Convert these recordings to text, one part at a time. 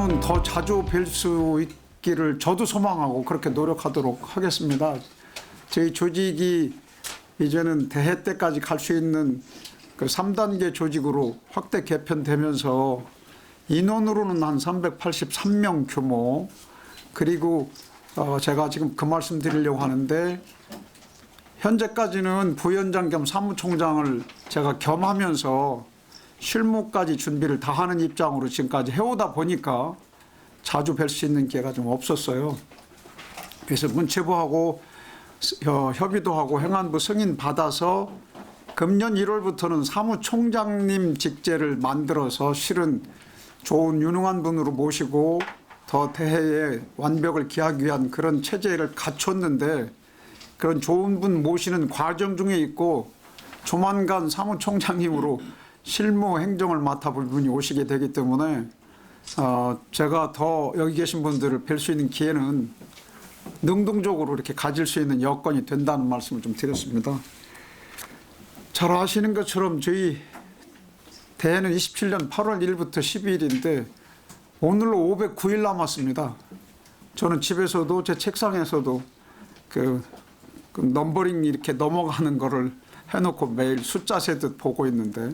앞으로는 더 자주 뵐 수 있기를 저도 소망하고 그렇게 노력하도록 하겠습니다. 저희 조직이 이제는 대회 때까지 갈 수 있는 그 3단계 조직으로 확대 개편되면서 인원으로는 한 383명 규모, 그리고 제가 지금 그 말씀 드리려고 하는데, 현재까지는 부위원장 겸 사무총장을 제가 겸하면서 실무까지 준비를 다 하는 입장으로 지금까지 해오다 보니까 자주 뵐 수 있는 기회가 좀 없었어요. 그래서 문체부하고 협의도 하고 행안부 승인 받아서 금년 1월부터는 사무총장님 직제를 만들어서 실은 좋은 유능한 분으로 모시고 더 대회의 완벽을 기하기 위한 그런 체제를 갖췄는데, 그런 좋은 분 모시는 과정 중에 있고 조만간 사무총장님으로 실무 행정을 맡아볼 분이 오시게 되기 때문에 제가 더 여기 계신 분들을 뵐 수 있는 기회는 능동적으로 이렇게 가질 수 있는 여건이 된다는 말씀을 좀 드렸습니다. 잘 아시는 것처럼 저희 대회는 27년 8월 1일부터 12일인데 오늘로 509일 남았습니다. 저는 집에서도 제 책상에서도 그 넘버링 이렇게 넘어가는 거를 해놓고 매일 숫자 세듯 보고 있는데,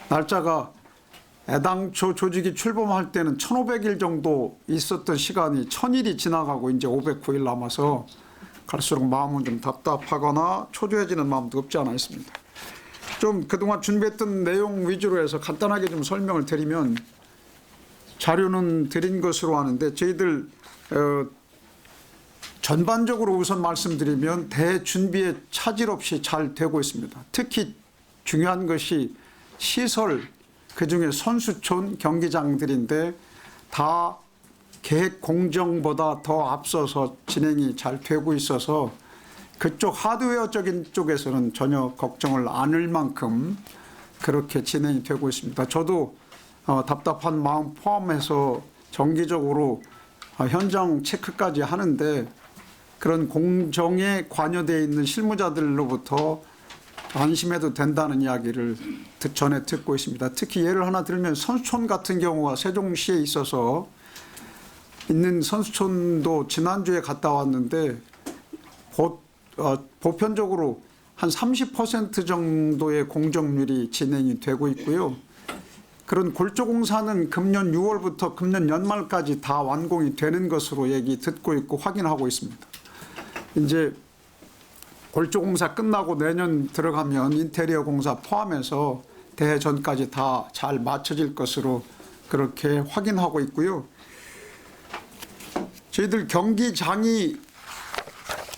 날짜가 애당초 조직이 출범할 때는 1500일 정도 있었던 시간이 1000일이 지나가고 이제 509일 남아서 갈수록 마음은 좀 답답하거나 초조해지는 마음도 없지 않아 있습니다. 좀 그동안 준비했던 내용 위주로 해서 간단하게 좀 설명을 드리면, 자료는 드린 것으로 하는데 저희들 전반적으로 우선 말씀드리면 대회 준비에 차질 없이 잘 되고 있습니다. 특히 중요한 것이 시설, 그중에 선수촌, 경기장들인데 다 계획 공정보다 더 앞서서 진행이 잘 되고 있어서 그쪽 하드웨어적인 쪽에서는 전혀 걱정을 안을 만큼 그렇게 진행이 되고 있습니다. 저도 답답한 마음 포함해서 정기적으로 현장 체크까지 하는데, 그런 공정에 관여되어 있는 실무자들로부터 안심해도 된다는 이야기를 전에 듣고 있습니다. 특히 예를 하나 들면 선수촌 같은 경우가 세종시에 있어서 있는 선수촌도 지난주에 갔다 왔는데 보편적으로 한 30% 정도의 공정률이 진행이 되고 있고요. 그런 골조공사는 금년 6월부터 금년 연말까지 다 완공이 되는 것으로 얘기 듣고 있고 확인하고 있습니다. 이제 골조공사 끝나고 내년 들어가면 인테리어 공사 포함해서 대회 전까지 다 잘 맞춰질 것으로 그렇게 확인하고 있고요. 저희들 경기장이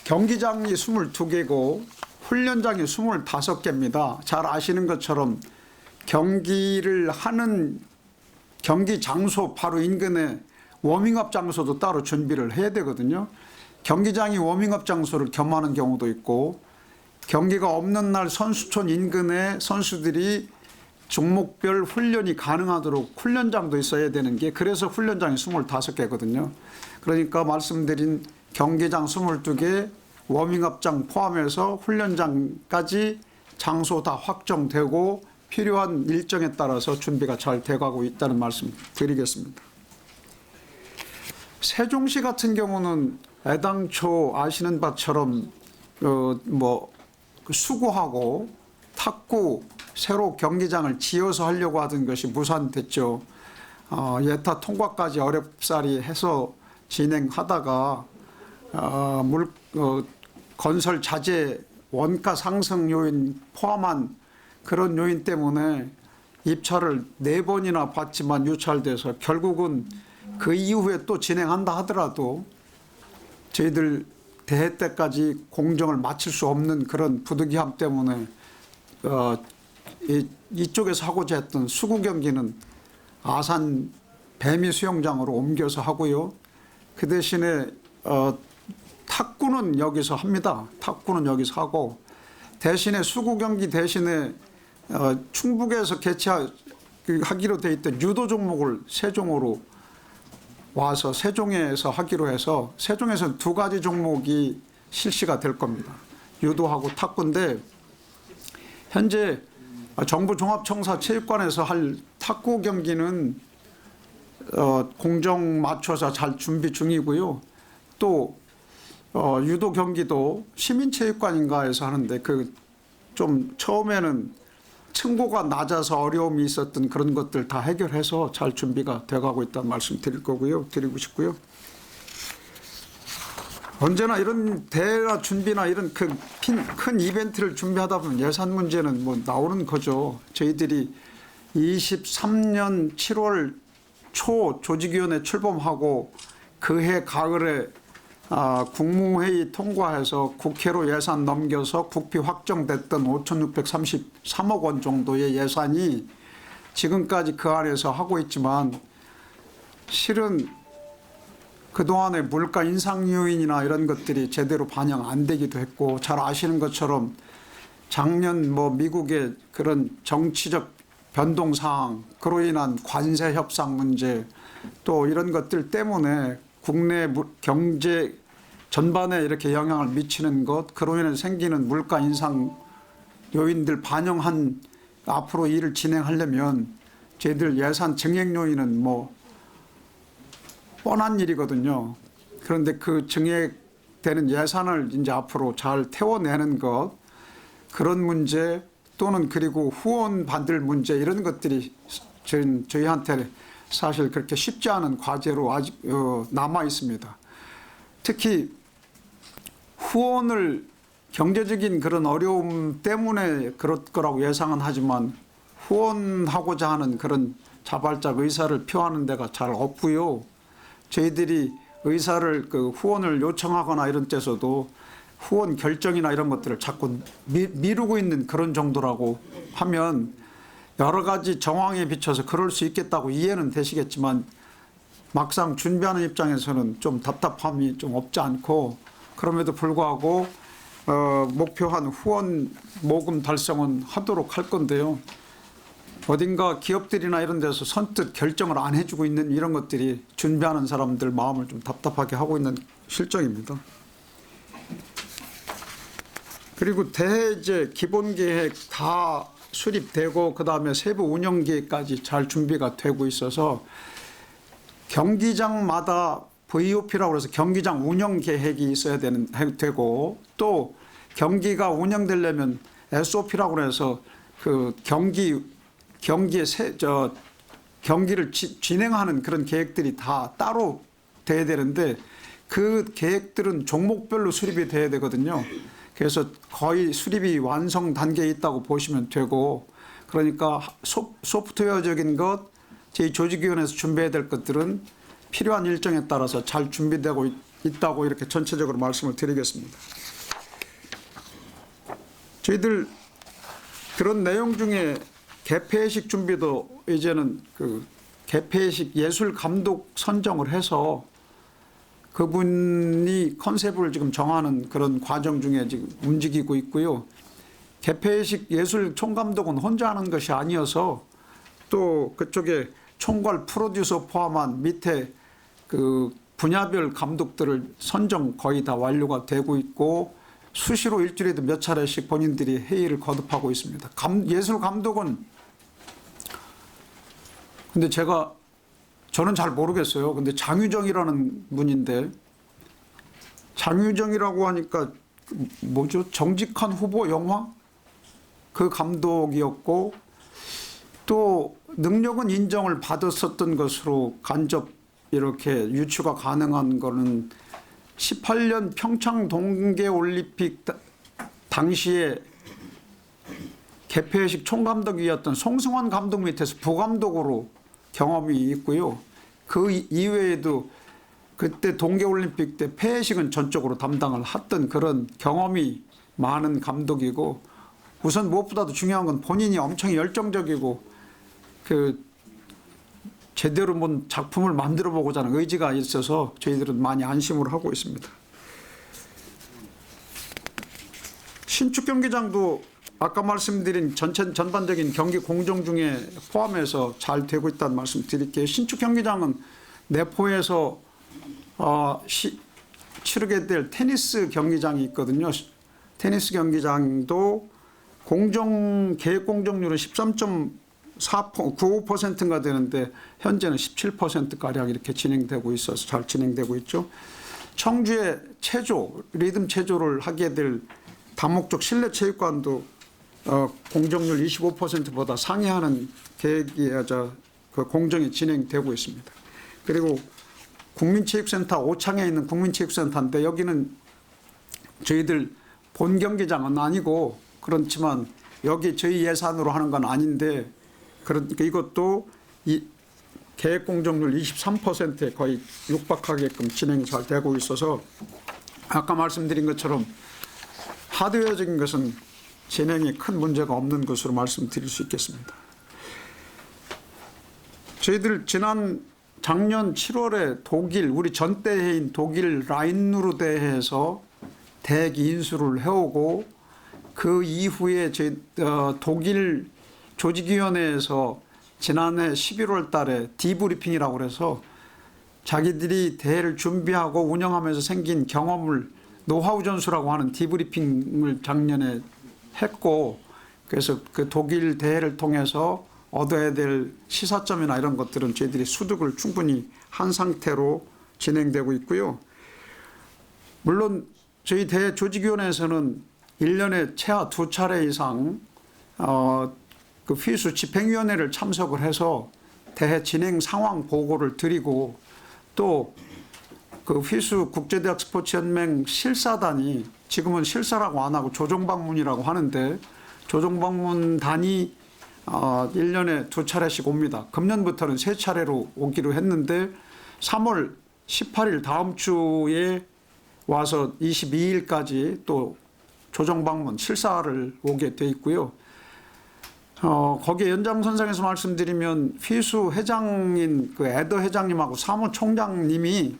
22개고 훈련장이 25개입니다. 잘 아시는 것처럼 경기를 하는 경기 장소 바로 인근에 워밍업 장소도 따로 준비를 해야 되거든요. 경기장이 워밍업 장소를 겸하는 경우도 있고, 경기가 없는 날 선수촌 인근에 선수들이 종목별 훈련이 가능하도록 훈련장도 있어야 되는 게, 그래서 훈련장이 25개거든요. 그러니까 말씀드린 경기장 22개, 워밍업장 포함해서 훈련장까지 장소 다 확정되고 필요한 일정에 따라서 준비가 잘 돼가고 있다는 말씀 드리겠습니다. 세종시 같은 경우는 애당초 아시는 바처럼 수구하고 탁구 새로 경기장을 지어서 하려고 하던 것이 무산됐죠. 예타 통과까지 어렵사리 해서 진행하다가 건설 자재 원가 상승 요인 포함한 그런 요인 때문에 입찰을 4번이나 받지만 유찰돼서 결국은 그 이후에 또 진행한다 하더라도 저희들 대회 때까지 공정을 마칠 수 없는 그런 부득이함 때문에 이쪽에서 하고자 했던 수구 경기는 아산 배미 수영장으로 옮겨서 하고요. 그 대신에 탁구는 여기서 합니다. 탁구는 여기서 하고, 대신에 수구 경기 대신에 충북에서 개최하기로 돼 있던 유도 종목을 세종으로 와서 세종에서 하기로 해서, 세종에서는 2가지 종목이 실시가 될 겁니다. 유도하고 탁구인데, 현재 정부 종합청사 체육관에서 할 탁구 경기는 공정 맞춰서 잘 준비 중이고요. 또 유도 경기도 시민체육관인가에서 하는데 그 좀 처음에는 층고가 낮아서 어려움이 있었던 그런 것들 다 해결해서 잘 준비가 돼가고 있다는 말씀 드리고 싶고요. 언제나 이런 대화 준비나 이런 큰 이벤트를 준비하다 보면 예산 문제는 뭐 나오는 거죠. 저희들이 23년 7월 초 조직위원회 출범하고 그해 가을에 국무회의 통과해서 국회로 예산 넘겨서 국비 확정됐던 5,633억 원 정도의 예산이 지금까지 그 안에서 하고 있지만 실은 그동안의 물가 인상 요인이나 이런 것들이 제대로 반영 안 되기도 했고 잘 아시는 것처럼 작년 뭐 미국의 그런 정치적 변동 사항, 그로 인한 관세 협상 문제 또 이런 것들 때문에 국내 경제 전반에 이렇게 영향을 미치는 것, 그로 인해 생기는 물가 인상 요인들 반영한 앞으로 일을 진행하려면 저희들 예산 증액 요인은 뭐 뻔한 일이거든요. 그런데 그 증액되는 예산을 이제 앞으로 잘 태워내는 것, 그런 문제 또는 그리고 후원 받을 문제 이런 것들이 저희한테 사실 그렇게 쉽지 않은 과제로 아직 남아 있습니다. 특히 후원을 경제적인 그런 어려움 때문에 그럴 거라고 예상은 하지만 후원하고자 하는 그런 자발적 의사를 표하는 데가 잘 없고요. 저희들이 의사를 후원을 요청하거나 이런 데서도 후원 결정이나 이런 것들을 자꾸 미루고 있는 그런 정도라고 하면 여러 가지 정황에 비춰서 그럴 수 있겠다고 이해는 되시겠지만 막상 준비하는 입장에서는 좀 답답함이 좀 없지 않고 그럼에도 불구하고 목표한 후원 모금 달성은 하도록 할 건데요. 어딘가 기업들이나 이런 데서 선뜻 결정을 안 해주고 있는 이런 것들이 준비하는 사람들 마음을 좀 답답하게 하고 있는 실정입니다. 그리고 대제 기본계획 다 수립되고 그다음에 세부 운영계획까지 잘 준비가 되고 있어서 경기장마다 VOP라고 해서 경기장 운영계획이 있어야 되고 또 경기가 운영되려면 SOP라고 해서 그 경기를 진행하는 그런 계획들이 다 따로 돼야 되는데 그 계획들은 종목별로 수립이 돼야 되거든요. 그래서 거의 수립이 완성 단계에 있다고 보시면 되고 그러니까 소프트웨어적인 것, 저희 조직위원회에서 준비해야 될 것들은 필요한 일정에 따라서 잘 준비되고 있다고 이렇게 전체적으로 말씀을 드리겠습니다. 저희들 그런 내용 중에 개폐식 준비도 이제는 그 개폐식 예술 감독 선정을 해서 그분이 컨셉을 지금 정하는 그런 과정 중에 지금 움직이고 있고요. 개폐식 예술 총감독은 혼자 하는 것이 아니어서 또 그쪽에 총괄 프로듀서 포함한 밑에 그 분야별 감독들을 선정 거의 다 완료가 되고 있고 수시로 일주일에도 몇 차례씩 본인들이 회의를 거듭하고 있습니다. 예술 감독은 근데 저는 잘 모르겠어요. 근데 장유정이라는 분인데 장유정이라고 하니까 뭐죠? 정직한 후보 영화? 그 감독이었고 또 능력은 인정을 받았었던 것으로 간접 이렇게 유추가 가능한 거는 18년 평창 동계올림픽 당시에 개폐식 총감독이었던 송승환 감독 밑에서 부감독으로 경험이 있고요. 그 이외에도 그때 동계올림픽 때 폐회식은 전적으로 담당을 했던 그런 경험이 많은 감독이고 우선 무엇보다도 중요한 건 본인이 엄청 열정적이고 그 제대로 뭔 작품을 만들어 보고자 하는 의지가 있어서 저희들은 많이 안심을 하고 있습니다. 신축 경기장도 아까 말씀드린 전반적인 경기 공정 중에 포함해서 잘 되고 있다는 말씀 드릴게요. 신축 경기장은 내포에서 치르게 될 테니스 경기장이 있거든요. 테니스 경기장도 계획 공정률은 95%인가 되는데 현재는 17%가량 이렇게 진행되고 있어서 잘 진행되고 있죠. 청주의 체조, 리듬 체조를 하게 될 다목적 실내 체육관도 공정률 25%보다 상회하는 계획이 그 공정이 진행되고 있습니다. 그리고 국민체육센터 오창에 있는 국민체육센터인데 여기는 저희들 본 경기장은 아니고 그렇지만 여기 저희 예산으로 하는 건 아닌데 그러니까 이것도 계획 공정률 23%에 거의 육박하게끔 진행이 잘 되고 있어서 아까 말씀드린 것처럼 하드웨어적인 것은 진행에 큰 문제가 없는 것으로 말씀드릴 수 있겠습니다. 저희들 작년 7월에 독일 우리 전 대회인 독일 라인누르 대회에서 대기 인수를 해오고 그 이후에 독일 조직위원회에서 지난해 11월 달에 디브리핑이라고 그래서 자기들이 대회를 준비하고 운영하면서 생긴 경험을 노하우 전수라고 하는 디브리핑을 작년에 했고 그래서 그 독일 대회를 통해서 얻어야 될 시사점이나 이런 것들은 저희들이 수득을 충분히 한 상태로 진행되고 있고요. 물론 저희 대회 조직위원회에서는 1년에 최하 2차례 이상 그 휘수 집행위원회를 참석을 해서 대회 진행 상황 보고를 드리고 또 그 휘수 국제대학 스포츠연맹 실사단이 지금은 실사라고 안 하고 조정방문이라고 하는데 조정방문단이 1년에 2차례씩 옵니다. 금년부터는 3차례로 오기로 했는데 3월 18일 다음 주에 와서 22일까지 또 조정방문 실사를 오게 돼 있고요. 거기에 연장선상에서 말씀드리면 휘수 회장인 그 에더 회장님하고 사무총장님이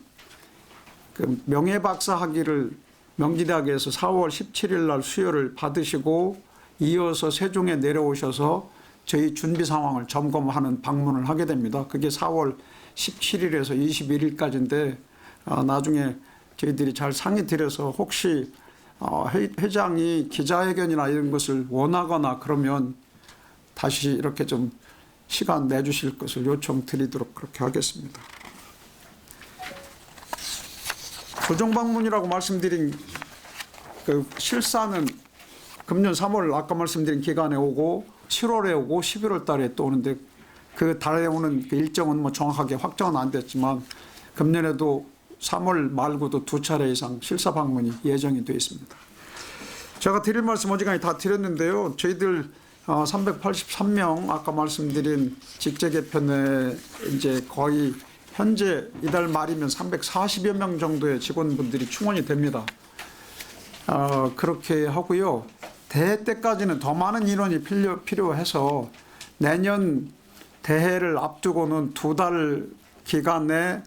그 명예박사 학위를 명지대학에서 4월 17일 날 수여를 받으시고 이어서 세종에 내려오셔서 저희 준비 상황을 점검하는 방문을 하게 됩니다. 그게 4월 17일에서 21일까지인데 나중에 저희들이 잘 상의 드려서 혹시 회장이 기자회견이나 이런 것을 원하거나 그러면 다시 이렇게 좀 시간 내주실 것을 요청드리도록 그렇게 하겠습니다. 조정방문이라고 말씀드린 그 실사는 금년 3월 아까 말씀드린 기간에 오고 7월에 오고 11월 달에 또 오는데 그 달에 오는 그 일정은 뭐 정확하게 확정은 안 됐지만 금년에도 3월 말고도 2차례 이상 실사 방문이 예정이 되어 있습니다. 제가 드릴 말씀 어지간히 다 드렸는데요. 저희들 383명 아까 말씀드린 직제 개편에 이제 거의 현재 이달 말이면 340여 명 정도의 직원분들이 충원이 됩니다. 그렇게 하고요. 대회 때까지는 더 많은 인원이 필요해서 내년 대회를 앞두고는 2달 기간에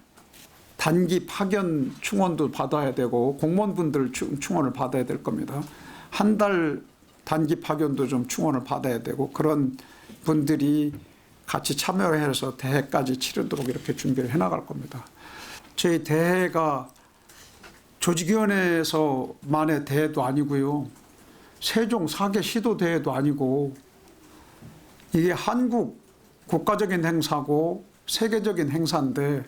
단기 파견 충원도 받아야 되고 공무원분들 충원을 받아야 될 겁니다. 한 달 단기 파견도 좀 충원을 받아야 되고 그런 분들이 같이 참여해서 대회까지 치르도록 이렇게 준비를 해나갈 겁니다. 저희 대회가 조직위원회에서만의 대회도 아니고요. 세종 4개 시도 대회도 아니고 이게 한국 국가적인 행사고 세계적인 행사인데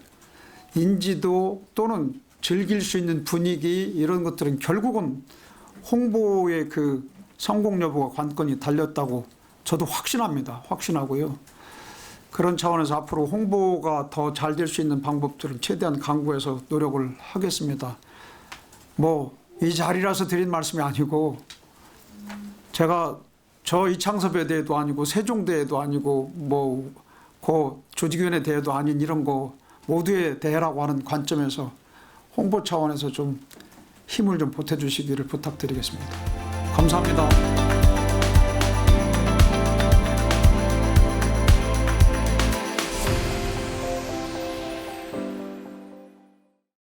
인지도 또는 즐길 수 있는 분위기 이런 것들은 결국은 홍보의 그 성공 여부가 관건이 달렸다고 저도 확신합니다. 확신하고요. 그런 차원에서 앞으로 홍보가 더 잘 될 수 있는 방법들을 최대한 강구해서 노력을 하겠습니다. 뭐 이 자리라서 드린 말씀이 아니고 제가 저 이창섭에 대해도 아니고 세종대회도 아니고 뭐 그 조직위원회 대회도 아닌 이런 거 모두의 대회라고 하는 관점에서 홍보 차원에서 좀 힘을 좀 보태주시기를 부탁드리겠습니다. 감사합니다.